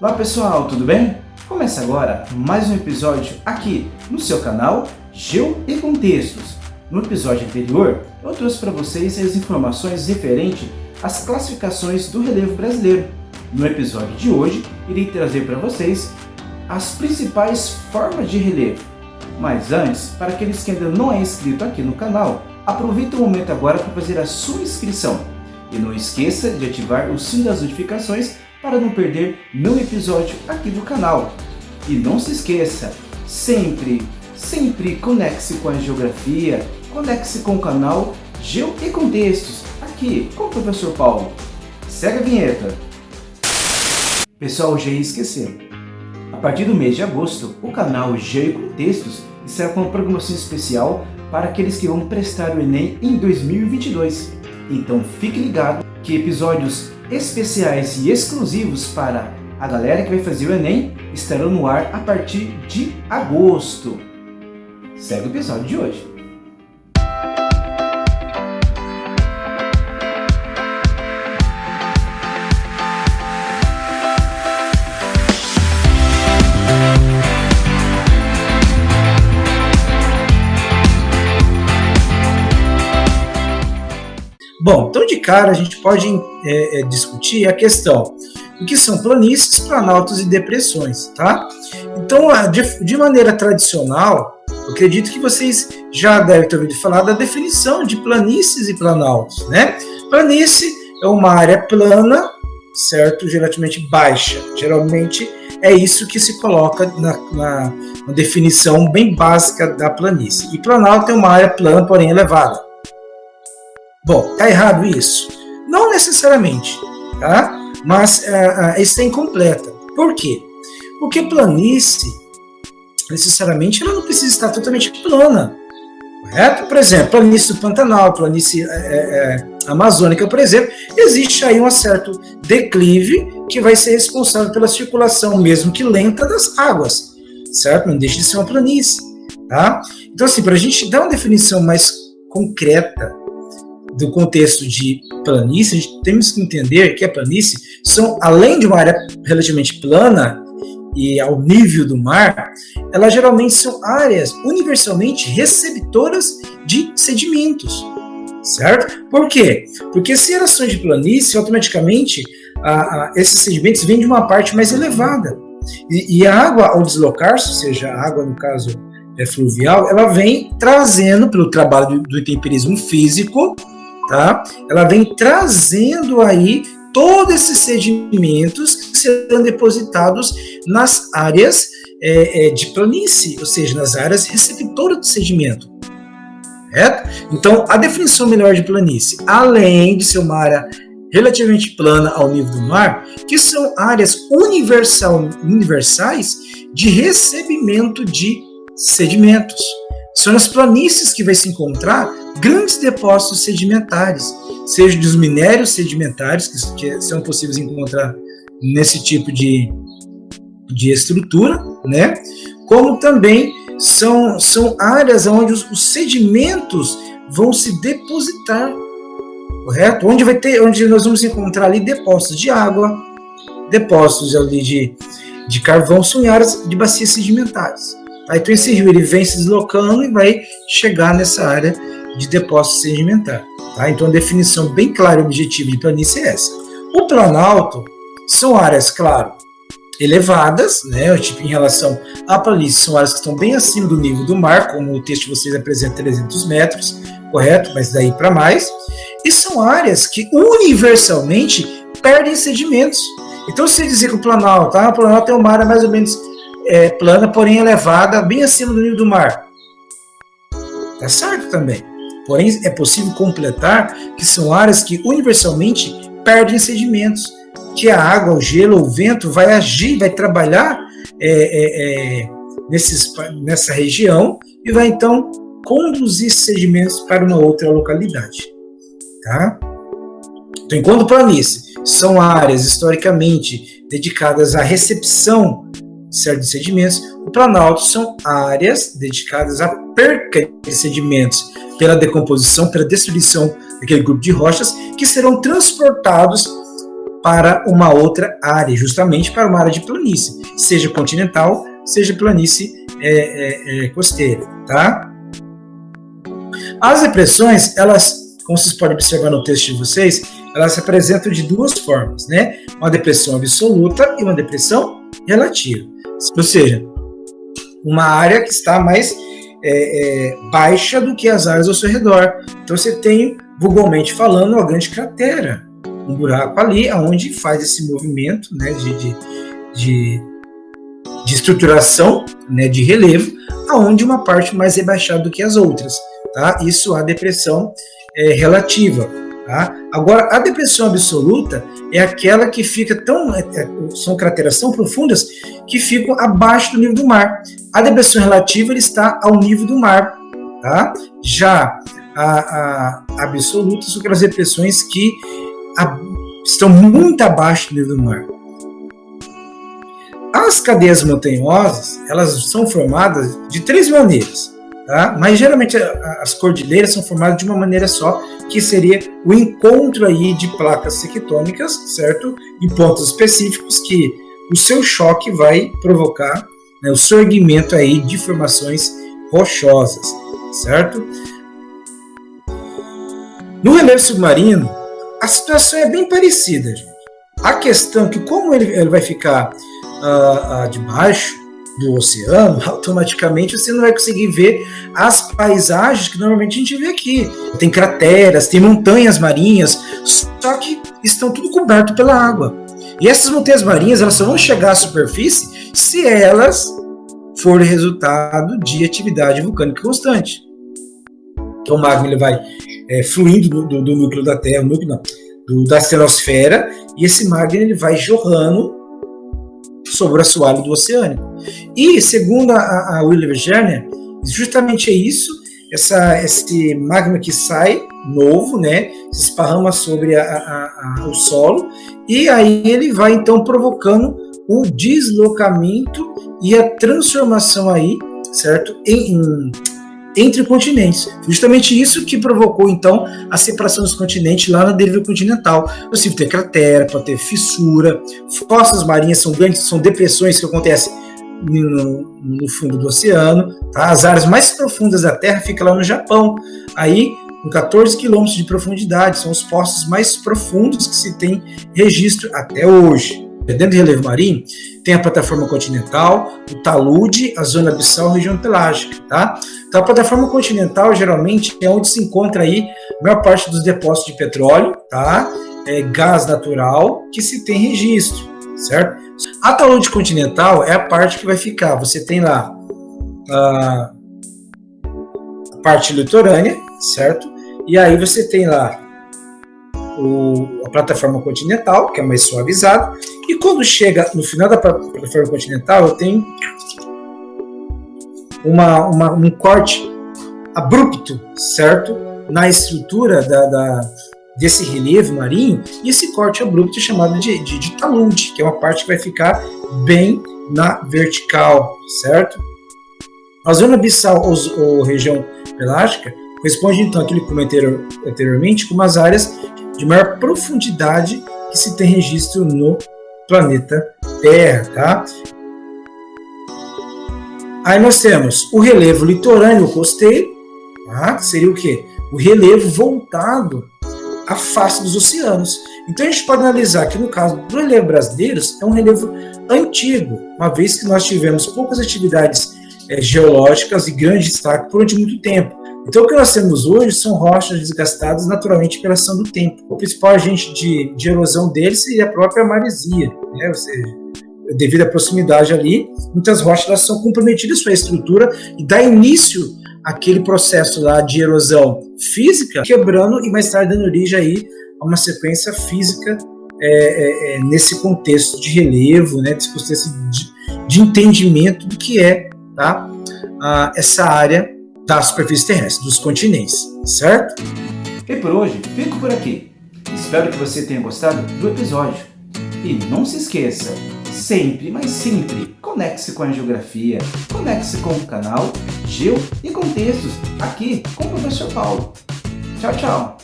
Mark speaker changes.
Speaker 1: Olá pessoal, tudo bem? Começa agora mais um episódio aqui no seu canal Geo e Contextos. No episódio anterior, eu trouxe para vocês as informações referentes às classificações do relevo brasileiro. No episódio de hoje, irei trazer para vocês as principais formas de relevo. Mas antes, para aqueles que ainda não é inscrito aqui no canal, aproveite o momento agora para fazer a sua inscrição. E não esqueça de ativar o sino das notificações para não perder nenhum episódio aqui do canal. E não se esqueça, sempre conecte-se com a geografia, conecte-se com o canal Geo e Contextos, aqui com o professor Paulo. Segue a vinheta. Pessoal, já ia esquecer. A partir do mês de agosto, o canal Geo e Contextos estará com uma programação especial para aqueles que vão prestar o Enem em 2022. Então fique ligado que episódios especiais e exclusivos para a galera que vai fazer o Enem estarão no ar a partir de agosto. Segue o episódio de hoje. Bom, então de cara a gente pode discutir a questão do que são planícies, planaltos e depressões, tá? Então, de maneira tradicional, eu acredito que vocês já devem ter ouvido falar da definição de planícies e planaltos, né? Planície é uma área plana, certo? Relativamente baixa. Geralmente é isso que se coloca na definição bem básica da planície. E planalto é uma área plana, porém elevada. Bom, tá errado isso? Não necessariamente, tá? Mas está incompleta. Por quê? Porque planície, necessariamente, ela não precisa estar totalmente plana, correto? Por exemplo, planície do Pantanal, planície amazônica, por exemplo, existe aí um certo declive que vai ser responsável pela circulação, mesmo que lenta, das águas, certo? Não deixa de ser uma planície, tá? Então, assim, para a gente dar uma definição mais concreta do contexto de planície, a gente temos que entender que a planície são, além de uma área relativamente plana e ao nível do mar, elas geralmente são áreas universalmente receptoras de sedimentos, certo? Por quê? Porque se elas são de planície, automaticamente esses sedimentos vêm de uma parte mais elevada. E a água, ao deslocar-se, ou seja, a água, no caso fluvial, ela vem trazendo, pelo trabalho do intemperismo físico, tá? Ela vem trazendo aí todos esses sedimentos que serão depositados nas áreas de planície, ou seja, nas áreas receptoras de sedimento. Correto? Então, a definição melhor de planície, além de ser uma área relativamente plana ao nível do mar, que são áreas universais de recebimento de sedimentos. São as planícies que vai se encontrar grandes depósitos sedimentares, seja dos minérios sedimentares, que são possíveis encontrar nesse tipo de estrutura, né? Como também são áreas onde os sedimentos vão se depositar, correto? Onde nós vamos encontrar ali depósitos de água, depósitos ali de carvão, são áreas de bacias sedimentares. Tá? Então esse rio ele vem se deslocando e vai chegar nessa área de depósito sedimentar. Tá? Então a definição bem clara e objetiva de planície é essa. O planalto são áreas, claro, elevadas, né? Tipo, em relação à planície, são áreas que estão bem acima do nível do mar, como o texto de vocês apresenta 300 metros, correto? Mas daí para mais. E são áreas que universalmente perdem sedimentos. Então se dizer que o planalto é uma área mais ou menos plana, porém elevada, bem acima do nível do mar. Tá certo também. Porém, é possível completar que são áreas que universalmente perdem sedimentos, que a água, o gelo, o vento vai agir, vai trabalhar nessa região e vai então conduzir sedimentos para uma outra localidade. Tá? Então, enquanto planície são áreas historicamente dedicadas à recepção de sedimentos, o planalto são áreas dedicadas à perca de sedimentos pela decomposição, pela destruição daquele grupo de rochas, que serão transportados para uma outra área, justamente para uma área de planície, seja continental, seja planície costeira, tá? As depressões, elas, como vocês podem observar no texto de vocês, elas se apresentam de duas formas, né? Uma depressão absoluta e uma depressão relativa. Ou seja, uma área que está mais baixa do que as áreas ao seu redor. Então você tem, vulgarmente falando, uma grande cratera, um buraco ali, onde faz esse movimento, né, de estruturação, né, de relevo, aonde uma parte mais rebaixada do que as outras. Tá? Isso é a depressão relativa. Tá? Agora, a depressão absoluta é aquela que fica são crateras tão profundas que ficam abaixo do nível do mar. A depressão relativa ele está ao nível do mar. Tá? Já a absoluta são aquelas depressões que estão muito abaixo do nível do mar. As cadeias montanhosas, elas são formadas de 3 maneiras. Tá? Mas geralmente as cordilheiras são formadas de uma maneira só, que seria o encontro aí de placas tectônicas, certo? Em pontos específicos que o seu choque vai provocar, né, o surgimento aí de formações rochosas, certo? No relevo submarino, a situação é bem parecida, gente. A questão é que como ele vai ficar debaixo do oceano, automaticamente você não vai conseguir ver as paisagens que normalmente a gente vê aqui. Tem crateras, tem montanhas marinhas, só que estão tudo coberto pela água. E essas montanhas marinhas, elas só vão chegar à superfície se elas forem resultado de atividade vulcânica constante. Então o magma ele vai fluindo do núcleo da Terra, da estenosfera, e esse magma ele vai jorrando sobre o assoalho do oceano. E, segundo a William Gerner, justamente é isso, esse magma que sai novo, né, se esparrama sobre o solo, e aí ele vai, então, provocando o deslocamento e a transformação aí, certo, entre continentes. Justamente isso que provocou, então, a separação dos continentes lá na deriva continental. Você tem cratera, pode ter fissura, fossas marinhas são depressões que acontecem no fundo do oceano. Tá? As áreas mais profundas da Terra ficam lá no Japão, aí com 14 quilômetros de profundidade, são os poços mais profundos que se tem registro até hoje. Dentro do relevo marinho, tem a plataforma continental, o talude, a zona abissal, a região pelágica, tá? Então, a plataforma continental, geralmente, é onde se encontra aí a maior parte dos depósitos de petróleo, tá? Gás natural, que se tem registro, certo? A talude continental é a parte que vai ficar, você tem lá a parte litorânea, certo? E aí você tem lá a plataforma continental, que é mais suavizada, e quando chega no final da plataforma continental, eu tenho um corte abrupto, certo? Na estrutura desse relevo marinho, e esse corte abrupto é chamado de talude, que é uma parte que vai ficar bem na vertical, certo? A zona abissal ou região pelágica corresponde, então, àquilo que comentei anteriormente, como as áreas de maior profundidade que se tem registro no planeta Terra, tá? Aí nós temos o relevo litorâneo costeiro, tá? Que seria o quê? O relevo voltado à face dos oceanos. Então a gente pode analisar que no caso do relevo brasileiro é um relevo antigo, uma vez que nós tivemos poucas atividades geológicas e grande destaque durante muito tempo. Então, o que nós temos hoje são rochas desgastadas naturalmente pela ação do tempo. O principal agente de erosão deles seria a própria maresia, né? Ou seja, devido à proximidade ali, muitas rochas elas são comprometidas sua estrutura e dá início àquele processo lá de erosão física, quebrando e mais tarde dando origem aí a uma sequência física nesse contexto de relevo, né? Nesse contexto de entendimento do que é, tá? Essa área da superfície terrestre, dos continentes, certo?
Speaker 2: E por hoje, fico por aqui. Espero que você tenha gostado do episódio. E não se esqueça, sempre, mas sempre, conecte-se com a geografia, conecte-se com o canal Geo e Contextos, aqui com o Professor Paulo. Tchau, tchau!